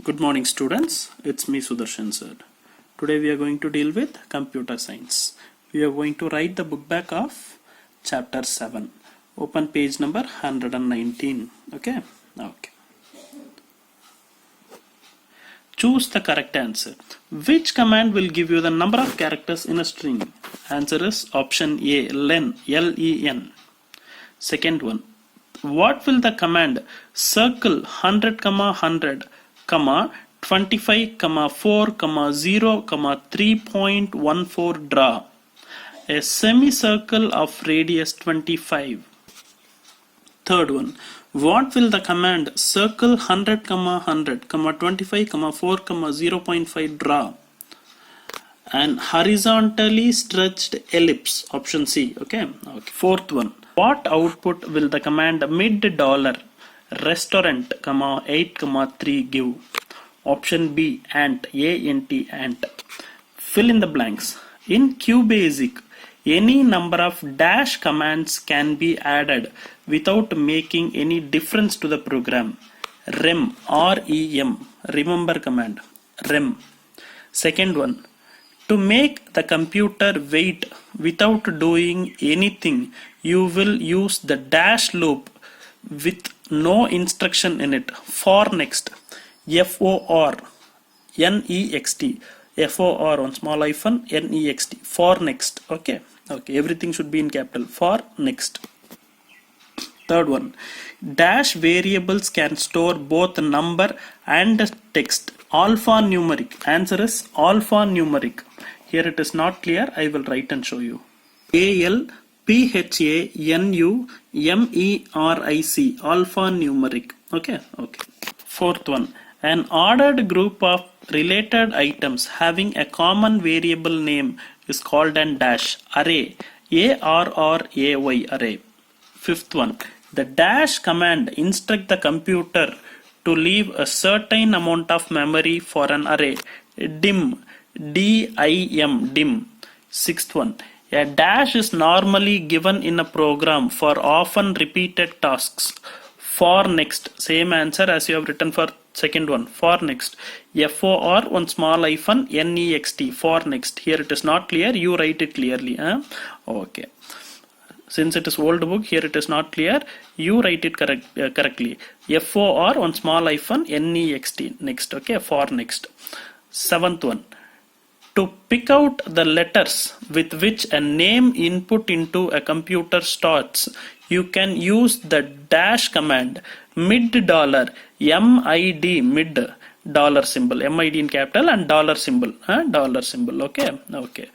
Good morning students, it's me Sudarshan sir. Today we are going to deal with computer science. We are going to write the book back of chapter 7. Open page number 119. Okay. Choose the correct answer. Which command will give you the number of characters in a string? Answer is option A, len, L-E-N. Second one, what will the command circle 100, 100, 25, 4, 0, 3.14 draw a semicircle of radius 25. Third one, what will the command circle 100, 100, 25, 4, 0.5 draw an horizontally stretched ellipse? Option C. Okay. Fourth one, what output will the command $mid restaurant, 8, 3 give? Option B, ant, A-N-T, ant. Fill in the blanks. In QBasic, any number of dash commands can be added without making any difference to the program. Rem, R-E-M, remember command, rem. Second one, to make the computer wait without doing anything, you will use the dash loop with no instruction in it. For next, FOR, N-E-X-T, FOR on small hyphen, N-E-X-T, for next. Okay, everything should be in capital. For next. Third one, dash variables can store both number and text. Alphanumeric. Answer is alphanumeric. Here it is not clear. I will write and show you. ALPHANUMERIC. Alphanumeric. Okay. Fourth one, an ordered group of related items having a common variable name is called an dash array. ARRAY array. Fifth one, the dash command instruct the computer to leave a certain amount of memory for an array. Dim, D-I-M, dim. Sixth one, a dash is normally given in a program for often repeated tasks. For next, same answer as you have written for second one. For next, FOR on small hyphen, NEXT, for next. Here it is not clear, you write it clearly. Okay. Since it is old book, here it is not clear, you write it correctly. FOR on small hyphen, NEXT, next. Okay, for next. Seventh one, to pick out the letters with which a name input into a computer starts, you can use the dash command mid dollar, MID, mid dollar symbol, MID in capital and dollar symbol, okay.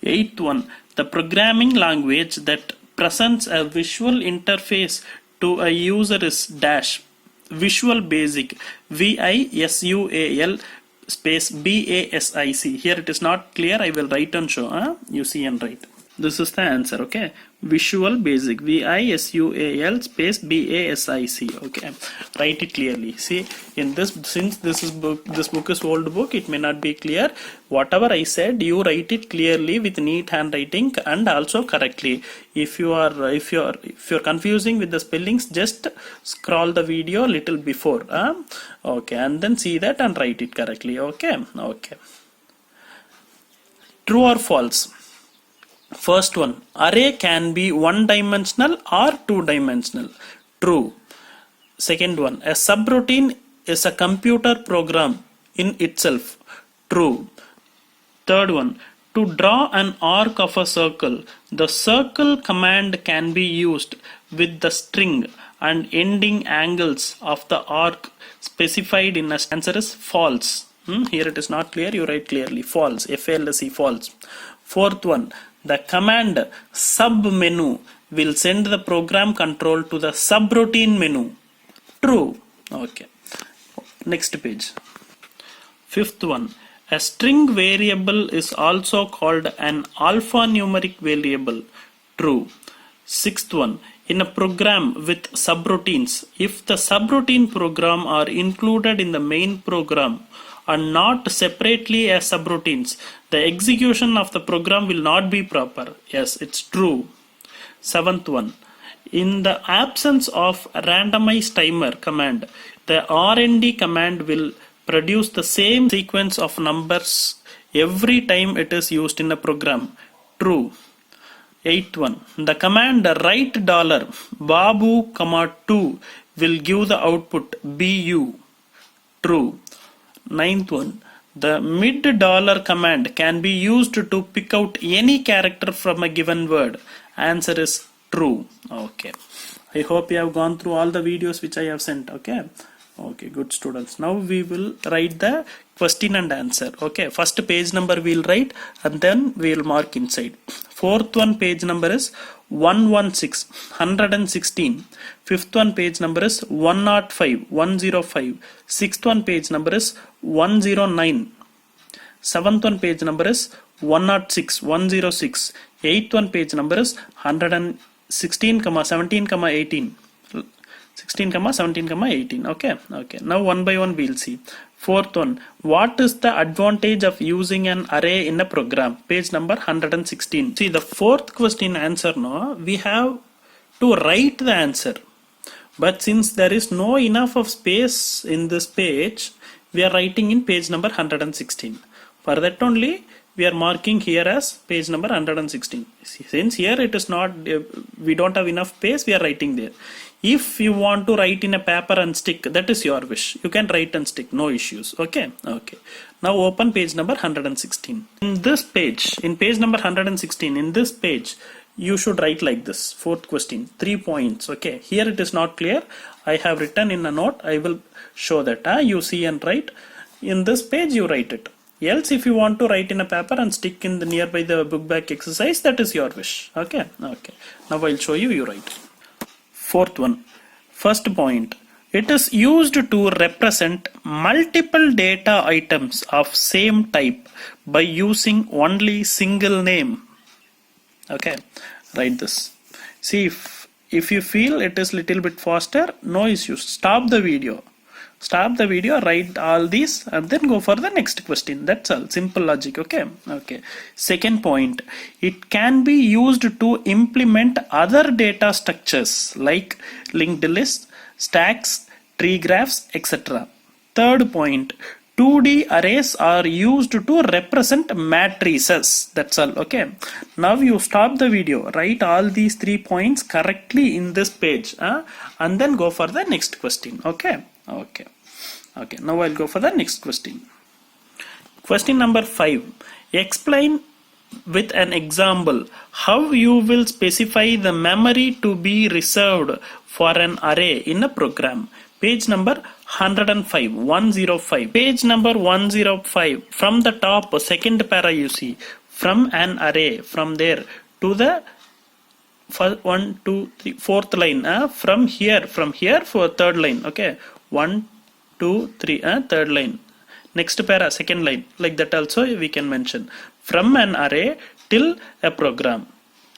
Eighth one, the programming language that presents a visual interface to a user is dash Visual Basic, VISUAL space BASIC. Here it is not clear, I will write and show. You see and write. This is the answer. Okay, Visual Basic, VISUAL space BASIC. Okay, write it clearly. See, in this, since this book is old book, it may not be clear. Whatever I said, you write it clearly with neat handwriting and also correctly. If you're confusing with the spellings, just scroll the video little before. Okay, and then see that and write it correctly. Okay. True or false? First one, array can be one-dimensional or two-dimensional. True. Second one, a subroutine is a computer program in itself. True. Third one, to draw an arc of a circle, the circle command can be used with the string and ending angles of the arc specified in a answer is false. Here it is not clear, you write clearly. False. FALSE, false. Fourth one, the command sub menu will send the program control to the subroutine menu. True. Okay. Next page. Fifth one, a string variable is also called an alphanumeric variable. True. Sixth one, in a program with subroutines, if the subroutine program are included in the main program and not separately as subroutines, the execution of the program will not be proper. Yes, it's true. Seventh one, in the absence of randomized timer command, the RND command will produce the same sequence of numbers every time it is used in a program? True. Eighth one, the command write $Babu, 2 will give the output BU. True. Ninth one, the mid command can be used to pick out any character from a given word. Answer is true. Okay. I hope you have gone through all the videos which I have sent. Okay. Okay, good students. Now we will write the question and answer. Okay, first page number we'll write and then we'll mark inside. Fourth one page number is 116, 116. Fifth one page number is 105, 105. Sixth one page number is 109. Seventh one page number is 106, 106. Eighth one page number is 116, 17, 18. 16, 17, 18. Okay. Now one by one we'll see. Fourth one, what is the advantage of using an array in a program? Page number 116. See, the fourth question answer, no, we have to write the answer. But since there is no enough of space in this page, we are writing in page number 116. For that only, we are marking here as page number 116. Since here it is not, we don't have enough space, we are writing there. If you want to write in a paper and stick, that is your wish. You can write and stick, no issues. Okay. Now open page number 116. In this page, in page number 116, in this page, you should write like this. Fourth question, 3 points. Okay. Here it is not clear. I have written in a note. I will show that. You see and write. In this page, you write it. Else, if you want to write in a paper and stick in the nearby the book back exercise, that is your wish. Okay. Now I'll show you. You write. Fourth one, first point, it is used to represent multiple data items of same type by using only single name. Okay, write this. See, if you feel it is little bit faster, no issues. Stop the video, write all these and then go for the next question. That's all, simple logic. Okay. Second point, it can be used to implement other data structures like linked lists, stacks, tree graphs, etc. Third point, 2D arrays are used to represent matrices. That's all. Okay. Now you stop the video, write all these 3 points correctly in this page, and then go for the next question. Okay. Now I'll go for the next question. Question number 5. Explain with an example how you will specify the memory to be reserved for an array in a program. Page number 105, 105. Page number 105. From the top, second para you see. From an array, from there to the first 1, 2, 3, fourth line. From here for third line. Okay. 1, 2, 3, third line. Next para, second line. Like that also we can mention. From an array till a program.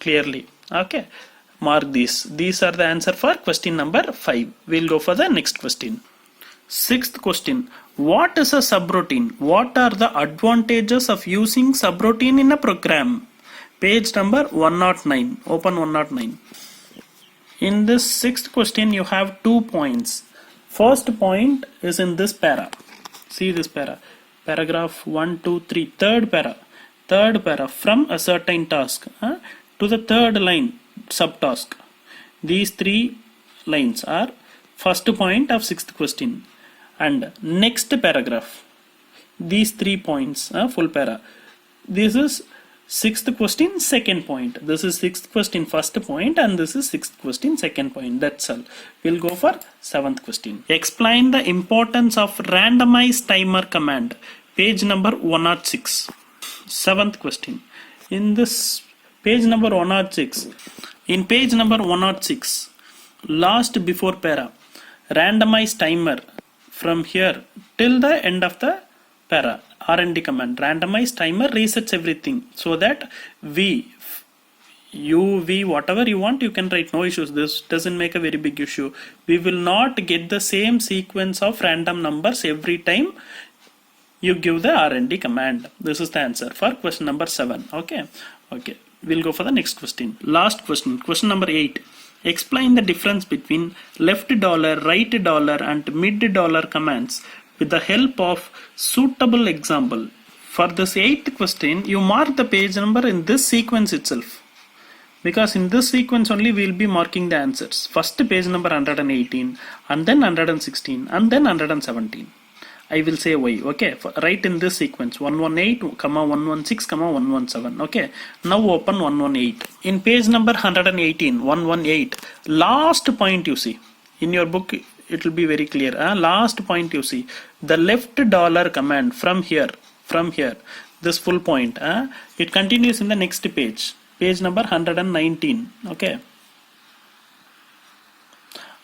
Clearly. Okay. Mark these. These are the answer for question number 5. We'll go for the next question. Sixth question. What is a subroutine? What are the advantages of using subroutine in a program? Page number 109. Open 109. In this sixth question, you have 2 points. First point is in this para. See this para. Paragraph 1, 2, 3. Third para. From a certain task to the third line subtask. These 3 lines are first point of sixth question. And next paragraph. These 3 points, full para. This is sixth question, second point. This is sixth question, first point, and this is sixth question, second point. That's all. We'll go for seventh question. Explain the importance of randomize timer command. Page number 106. Seventh question. In this page number 106. In page number 106, last before para, randomize timer from here till the end of the para. RND command, randomize timer resets everything so that V, whatever you want, you can write, no issues. This doesn't make a very big issue. We will not get the same sequence of random numbers every time you give the RND command. This is the answer for question number 7. Okay. We'll go for the next question. Last question, question number 8. Explain the difference between left $, right $, and mid $, commands with the help of suitable example. For this 8th question, you mark the page number in this sequence itself. Because in this sequence only we will be marking the answers. First page number 118, and then 116, and then 117. I will say why. Okay, write in this sequence 118, 116, 117. Okay, now open 118. In page number 118, 118, last point you see. In your book it will be very clear. Last point you see, the left dollar command from here, this full point. It continues in the next page. Page number 119. Okay,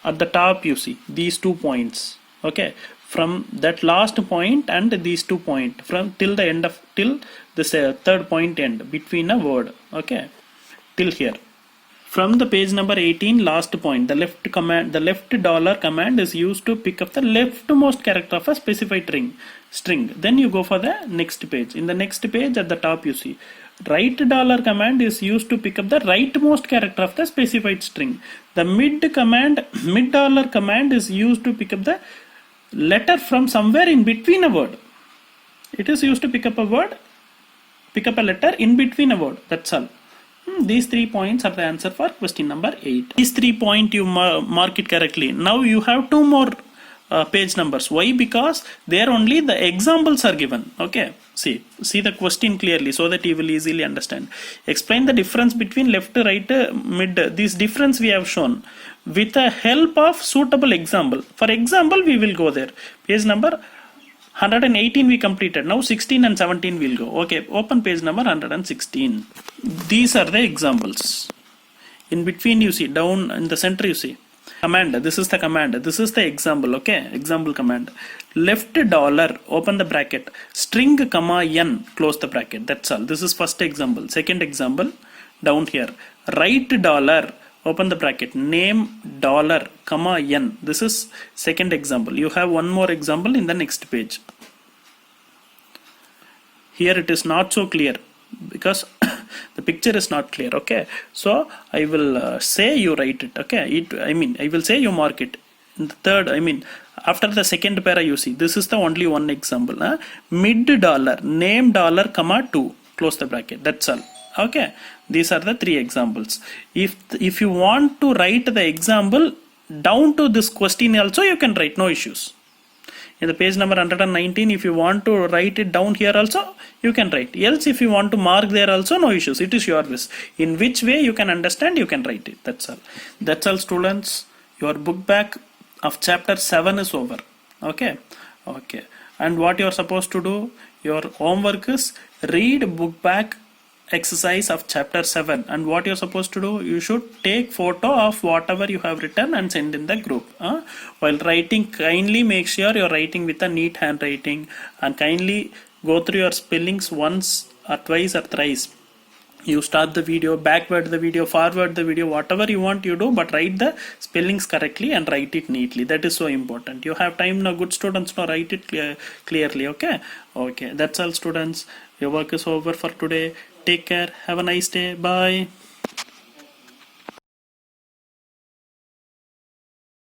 at the top you see these 2 points. Okay, from that last point and these 2 points, from till the end of, till this third point end between a word. Okay, till here. From the page number 18 last point, the left dollar command is used to pick up the leftmost character of a specified string. Then you go for the next page. In the next page at the top you see, right dollar command is used to pick up the rightmost character of the specified string. The mid dollar command is used to pick up the letter from somewhere in between a word. It is used to pick up a letter in between a word. That's all. These 3 points are the answer for question number 8. These 3 points you mark it correctly. Now you have 2 more page numbers. Why? Because there only the examples are given. Okay, see the question clearly so that you will easily understand. Explain the difference between left, right, mid. This difference we have shown with the help of suitable example. For example, we will go there. Page number 118 we completed. Now 16 and 17 will go. Okay, open page number 116. These are the examples. In between you see, down in the center you see command. This is the command. This is the example. Okay, example command. Left dollar, open the bracket, string comma n, close the bracket. That's all. This is first example. Second example, down here, right dollar, open the bracket, name dollar comma n. This is second example. You have one more example in the next page. Here it is not so clear because the picture is not clear. Okay, so I will say you write it. Okay, I will say you mark it. In the third, after the second para you see, this is the only one example. Mid dollar, name dollar comma 2, close the bracket. That's all. Okay, these are the 3 examples. If you want to write the example down to this question also, you can write, no issues. In the page number 119, if you want to write it down here also, you can write. Else if you want to mark there also, no issues. It is your wish. In which way you can understand, you can write it. That's all. That's all, students. Your book back of chapter 7 is over. Okay. And what you are supposed to do, your homework is read book back exercise of chapter 7, and what you're supposed to do, you should take photo of whatever you have written and send in the group. While writing, kindly make sure you're writing with a neat handwriting, and kindly go through your spellings once or twice or thrice. You start the video, backward the video, forward the video, whatever you want you do, but write the spellings correctly and write it neatly. That is so important. You have time now, good students, now write it clearly. Okay, that's all, students. Your work is over for today. Take care. Have a nice day. Bye.